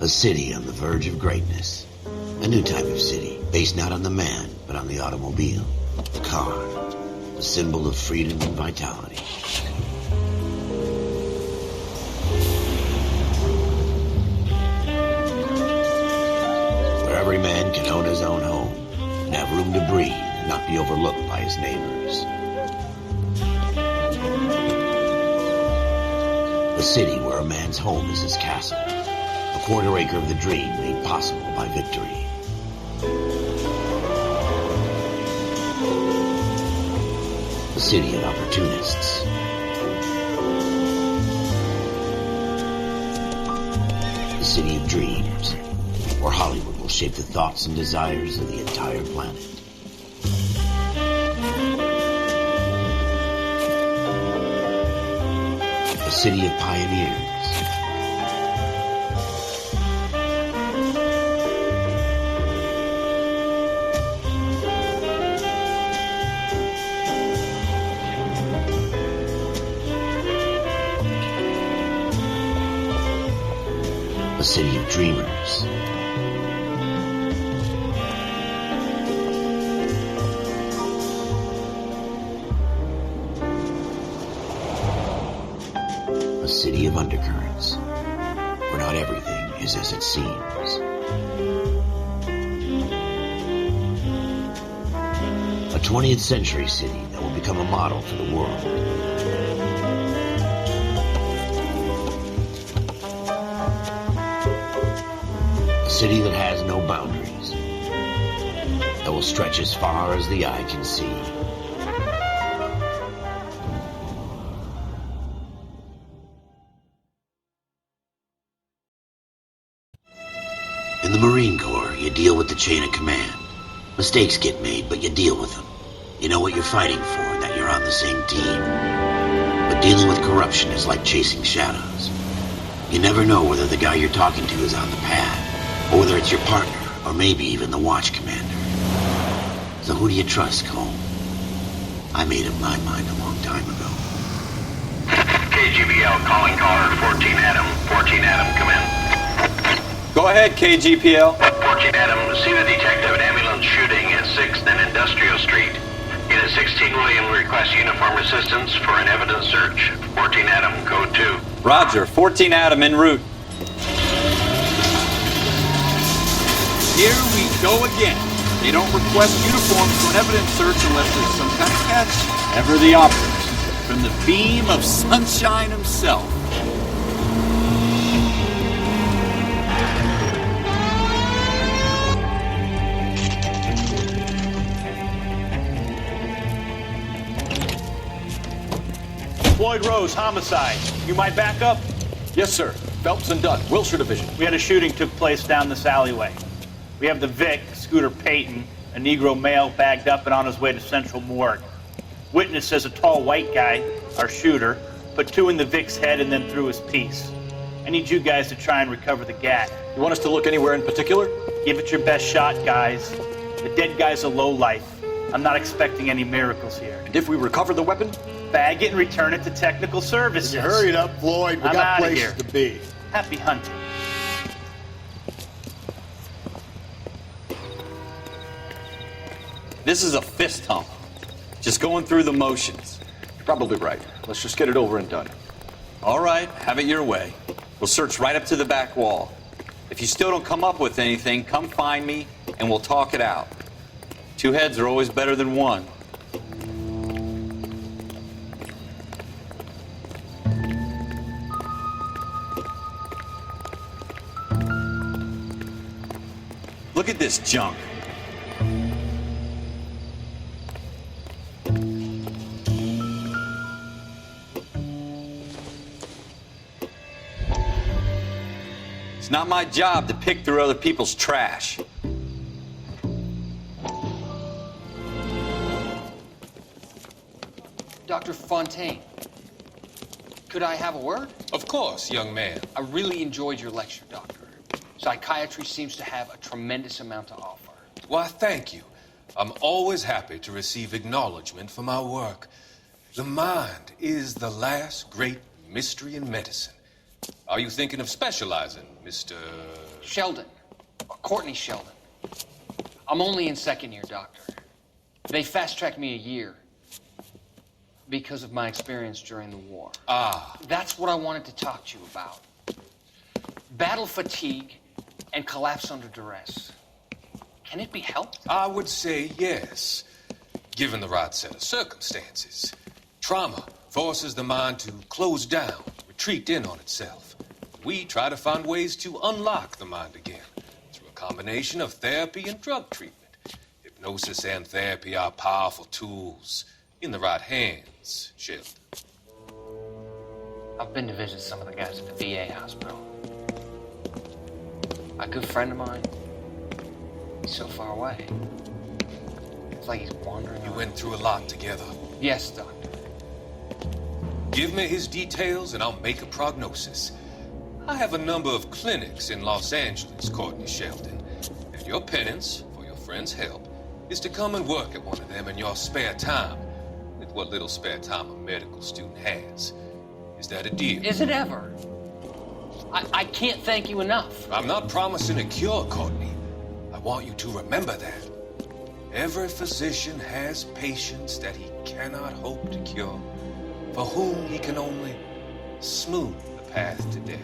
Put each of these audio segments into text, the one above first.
A city on the verge of greatness. A new type of city, based not on the man, but on the automobile. The car. The symbol of freedom and vitality. Where every man can own his own home, and have room to breathe, and not be overlooked by his neighbors. A city where a man's home is his castle. A quarter acre of the dream made possible by victory. A city of opportunists. A city of dreams, where Hollywood will shape the thoughts and desires of the entire planet. A city of pioneers. A city of dreamers. A city of undercurrents, where not everything is as it seems. A 20th century city that will become a model for the world. A city that has no boundaries, that will stretch as far as the eye can see. In the Marine Corps, you deal with the chain of command. Mistakes get made, but you deal with them. You know what you're fighting for, that you're on the same team. But dealing with corruption is like chasing shadows. You never know whether the guy you're talking to is on the pad, or whether it's your partner, or maybe even the watch commander. So who do you trust, Cole? I made up my mind a long time ago. KGBL calling caller 14 Adam. 14 Adam, come in. Go ahead, KGPL. 14 Adam, see the detective at ambulance shooting at 6th and Industrial Street. Unit 16 William requests uniform assistance for an evidence search. 14 Adam, code 2. Roger, 14 Adam en route. Here we go again. They don't request uniforms for an evidence search unless there's some kind of catch. Ever the opposite. From the beam of sunshine himself. Floyd Rose, homicide. You might back up? Yes, sir. Phelps and Dunn, Wilshire Division. We had a shooting took place down this alleyway. We have the Vic, Scooter Payton, a Negro male bagged up and on his way to Central Morgue. Witness says a tall white guy, our shooter, put 2 in the Vic's head and then threw his piece. I need you guys to try and recover the gat. You want us to look anywhere in particular? Give it your best shot, guys. The dead guy's a lowlife. I'm not expecting any miracles here. And if we recover the weapon? Bag it and return it to technical services. You hurry it up, Floyd. We I'm got outta places here. to be. Happy hunting. This is a fist hump. Just going through the motions. You're probably right. Let's just get it over and done. All right, have it your way. We'll search right up to the back wall. If you still don't come up with anything, come find me and we'll talk it out. 2 heads are always better than 1. Look at this junk. It's not my job to pick through other people's trash. Dr. Fontaine, could I have a word? Of course, young man. I really enjoyed your lecture, Doctor. Psychiatry seems to have a tremendous amount to offer. Why, thank you. I'm always happy to receive acknowledgement for my work. The mind is the last great mystery in medicine. Are you thinking of specializing, Mr. Sheldon. Or Courtney Sheldon. I'm only in second year, Doctor. They fast-tracked me a year because of my experience during the war. Ah. That's what I wanted to talk to you about. Battle fatigue and collapse under duress. Can it be helped? I would say yes, given the right set of circumstances. Trauma forces the mind to close down, retreat in on itself. We try to find ways to unlock the mind again through a combination of therapy and drug treatment. Hypnosis and therapy are powerful tools in the right hands, Sheldon. I've been to visit some of the guys at the VA hospital. A good friend of mine, he's so far away. It's like he's wandering You around. went through a lot together. Yes, Doctor. Give me his details and I'll make a prognosis. I have a number of clinics in Los Angeles, Courtney Sheldon, and your penance, for your friend's help, is to come and work at one of them in your spare time, with what little spare time a medical student has. Is that a deal? Is it ever? I can't thank you enough. I'm not promising a cure, Courtney. I want you to remember that. Every physician has patients that he cannot hope to cure, for whom he can only smooth the path to death.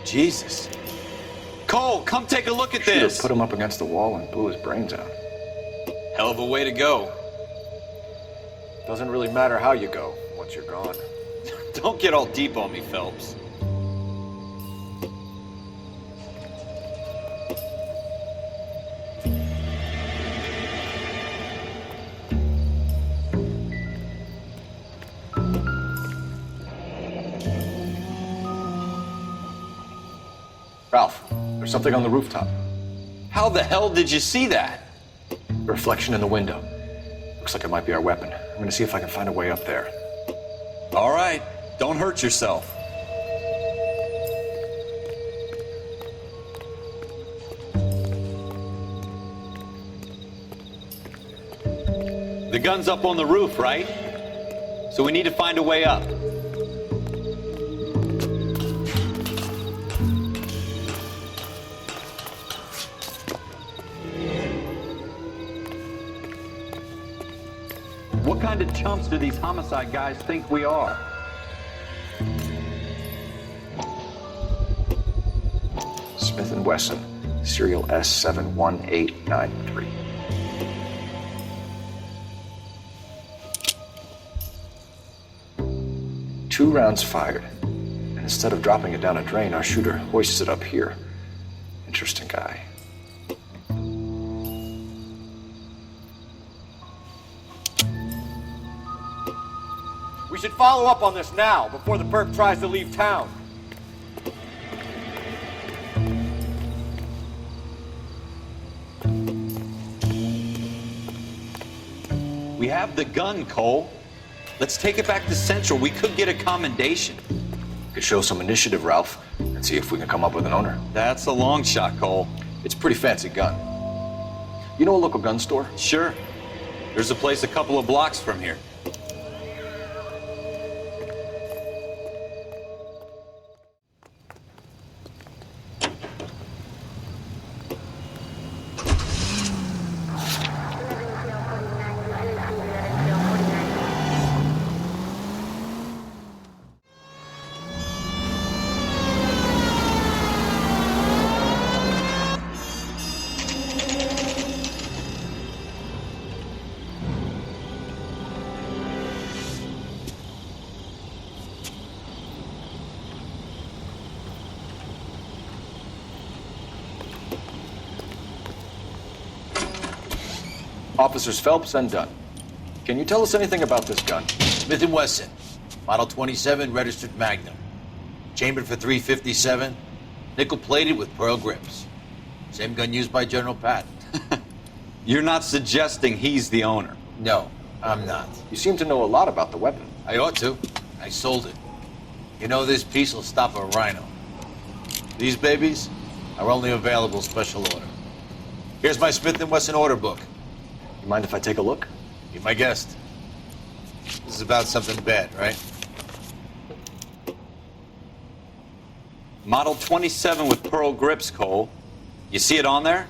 Jesus. Cole, come take a look at this. Put him up against the wall and blew his brains out. Hell of a way to go. Doesn't really matter how you go once you're gone. Don't get all deep on me, Phelps. Ralph, there's something on the rooftop. How the hell did you see that? A reflection in the window. Looks like it might be our weapon. I'm gonna see if I can find a way up there. All right, don't hurt yourself. The gun's up on the roof, right? So we need to find a way up. What kind of chumps do these homicide guys think we are? Smith & Wesson, serial S71893. Two rounds fired, and instead of dropping it down a drain, our shooter hoists it up here. Interesting guy. We should follow up on this now, before the perp tries to leave town. We have the gun, Cole. Let's take it back to Central. We could get a commendation. Could show some initiative, Ralph, and see if we can come up with an owner. That's a long shot, Cole. It's a pretty fancy gun. You know a local gun store? Sure. There's a place a couple of blocks from here. Officers Phelps and Dunn. Can you tell us anything about this gun? Smith & Wesson, Model 27, registered Magnum. Chambered for .357, nickel-plated with pearl grips. Same gun used by General Patton. You're not suggesting he's the owner? No, I'm not. You seem to know a lot about the weapon. I ought to. I sold it. You know, this piece will stop a rhino. These babies are only available special order. Here's my Smith & Wesson order book. You mind if I take a look? Be my guest. This is about something bad, right? Model 27 with pearl grips, Cole. You see it on there?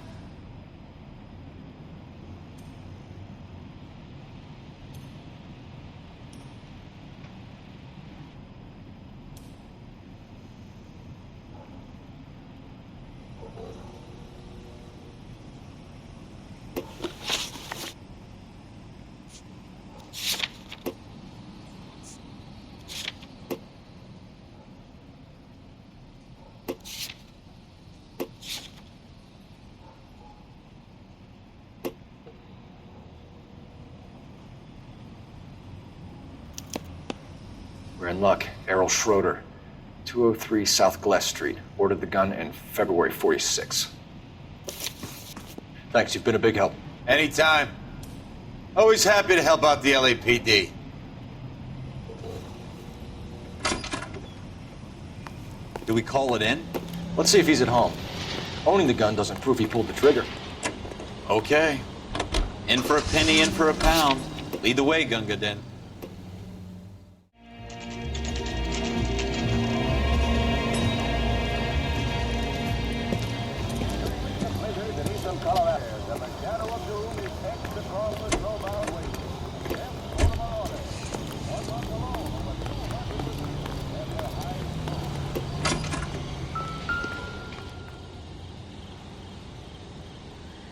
We're in luck. Errol Schroeder, 203 South Glass Street. Ordered the gun in February '46. Thanks, you've been a big help. Anytime. Always happy to help out the LAPD. Do we call it in? Let's see if he's at home. Owning the gun doesn't prove he pulled the trigger. Okay. In for a penny, in for a pound. Lead the way, Gunga Din.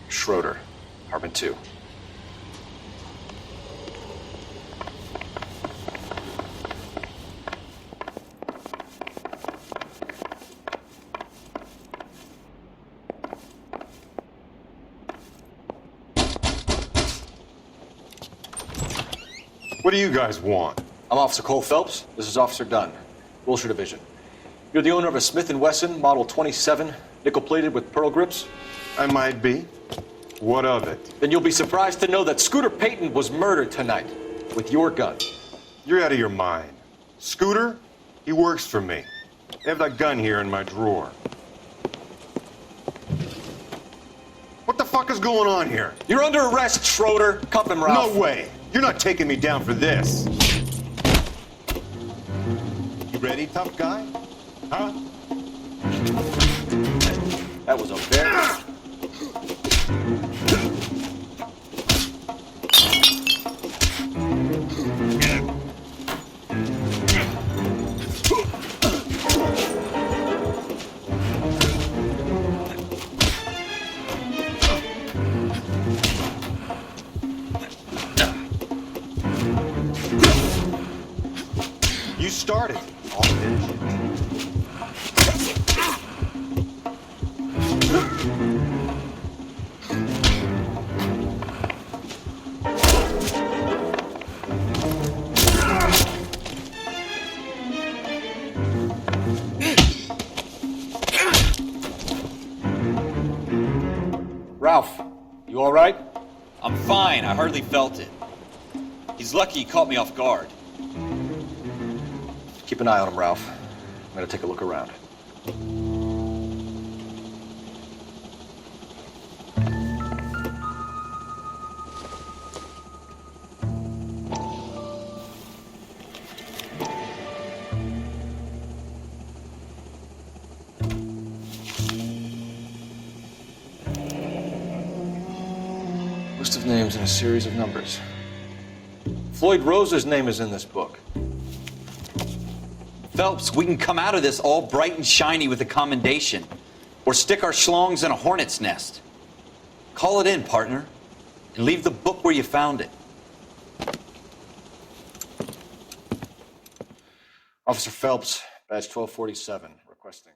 Schroeder, apartment 2. What do you guys want? I'm Officer Cole Phelps. This is Officer Dunn, Wilshire Division. You're the owner of a Smith & Wesson Model 27, nickel-plated with pearl grips? I might be. What of it? Then you'll be surprised to know that Scooter Payton was murdered tonight with your gun. You're out of your mind. Scooter? He works for me. I have that gun here in my drawer. What the fuck is going on here? You're under arrest, Schroeder. Cuff him, Ralph. No way. You're not taking me down for this. You ready, tough guy? Huh? That was a very... You started. I'll finish it. Ralph, you all right? I'm fine. I hardly felt it. He's lucky he caught me off guard. Keep an eye on him, Ralph. I'm gonna take a look around. List of names and a series of numbers. Floyd Rose's name is in this book. Phelps, we can come out of this all bright and shiny with a commendation. Or stick our schlongs in a hornet's nest. Call it in, partner. And leave the book where you found it. Officer Phelps, badge 1247, requesting.